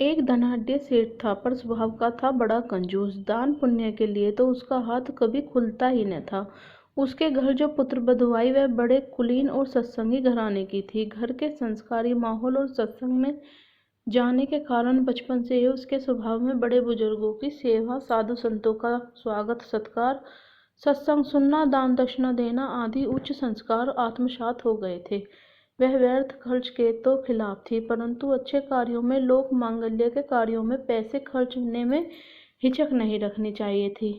एक धनाढ्य सेठ था, पर स्वभाव का था बड़ा कंजूस। दान पुण्य के लिए तो उसका हाथ कभी खुलता ही न था। उसके घर जो पुत्र बधुआई वह बड़े कुलीन और सत्संगी घराने की थी। घर के संस्कारी माहौल और सत्संग में जाने के कारण बचपन से ही उसके स्वभाव में बड़े बुजुर्गों की सेवा, साधु संतों का स्वागत सत्कार, सत्संग सुनना, दान दक्षिणा देना आदि उच्च संस्कार आत्मसात हो गए थे। वह व्यर्थ खर्च के तो खिलाफ थी, परंतु अच्छे कार्यों में, लोक मांगल्य के कार्यों में पैसे खर्चने में हिचक नहीं रखनी चाहिए थी,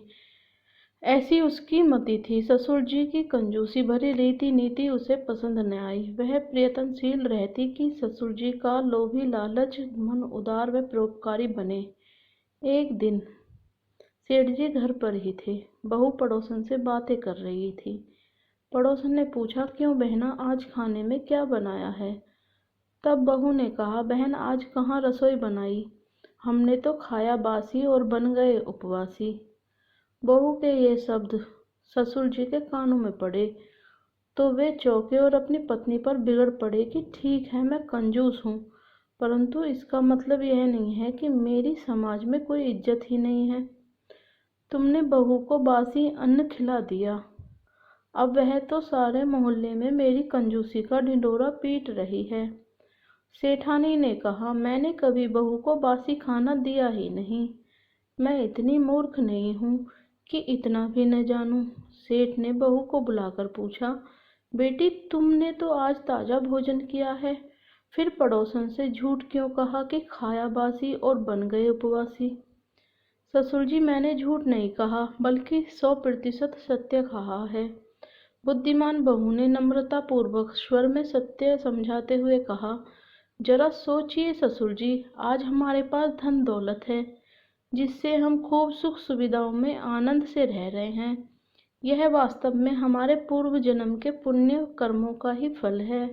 ऐसी उसकी मति थी। ससुर जी की कंजूसी भरी रीति नीति उसे पसंद न आई। वह प्रयत्नशील रहती कि ससुर जी का लोभी लालच मन उदार व परोपकारी बने। एक दिन सेठ जी घर पर ही थे। बहू पड़ोसन से बातें कर रही थी। पड़ोसन ने पूछा, क्यों बहना, आज खाने में क्या बनाया है? तब बहू ने कहा, बहन आज कहाँ रसोई बनाई, हमने तो खाया बासी और बन गए उपवासी। बहू के ये शब्द ससुर जी के कानों में पड़े तो वे चौंके और अपनी पत्नी पर बिगड़ पड़े कि ठीक है, मैं कंजूस हूँ, परंतु इसका मतलब यह नहीं है कि मेरी समाज में कोई इज्जत ही नहीं है। तुमने बहू को बासी अन्न खिला दिया, अब वह तो सारे मोहल्ले में मेरी कंजूसी का ढिंढोरा पीट रही है। सेठानी ने कहा, मैंने कभी बहू को बासी खाना दिया ही नहीं। मैं इतनी मूर्ख नहीं हूँ कि इतना भी न जानूं। सेठ ने बहू को बुलाकर पूछा, बेटी तुमने तो आज ताजा भोजन किया है, फिर पड़ोसन से झूठ क्यों कहा कि खाया बासी और बन गए उपवासी? ससुर जी, मैंने झूठ नहीं कहा, बल्कि 100% सत्य कहा है। बुद्धिमान बहू ने नम्रतापूर्वक स्वर में सत्य समझाते हुए कहा, जरा सोचिए ससुर जी, आज हमारे पास धन दौलत है जिससे हम खूब सुख सुविधाओं में आनंद से रह रहे हैं। यह वास्तव में हमारे पूर्व जन्म के पुण्य कर्मों का ही फल है।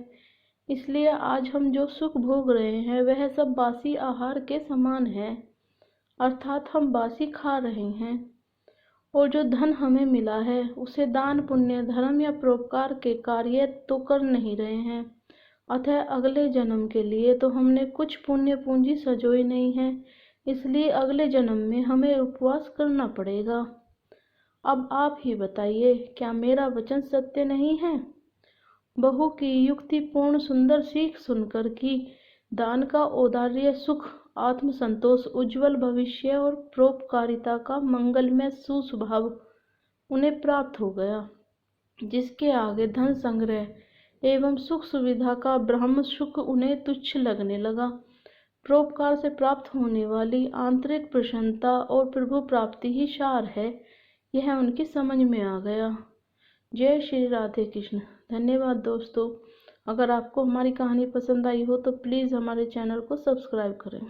इसलिए आज हम जो सुख भोग रहे हैं वह सब बासी आहार के समान है, अर्थात हम बासी खा रहे हैं। और जो धन हमें मिला है उसे दान पुण्य धर्म या परोपकार के कार्य तो कर नहीं रहे हैं, अतः अगले जन्म के लिए तो हमने कुछ पुण्य पूंजी सजोई नहीं है, इसलिए अगले जन्म में हमें उपवास करना पड़ेगा। अब आप ही बताइए, क्या मेरा वचन सत्य नहीं है? बहू की युक्तिपूर्ण सुंदर सीख सुनकर कि दान का औदार्य सुख, आत्मसंतोष, उज्जवल भविष्य और परोपकारिता का मंगलमय सुस्वभाव उन्हें प्राप्त हो गया, जिसके आगे धन संग्रह एवं सुख सुविधा का ब्रह्म सुख उन्हें तुच्छ लगने लगा। परोपकार से प्राप्त होने वाली आंतरिक प्रसन्नता और प्रभु प्राप्ति ही सार है, यह उनकी समझ में आ गया। जय श्री राधे कृष्ण। धन्यवाद दोस्तों। अगर आपको हमारी कहानी पसंद आई हो तो प्लीज़ हमारे चैनल को सब्सक्राइब करें।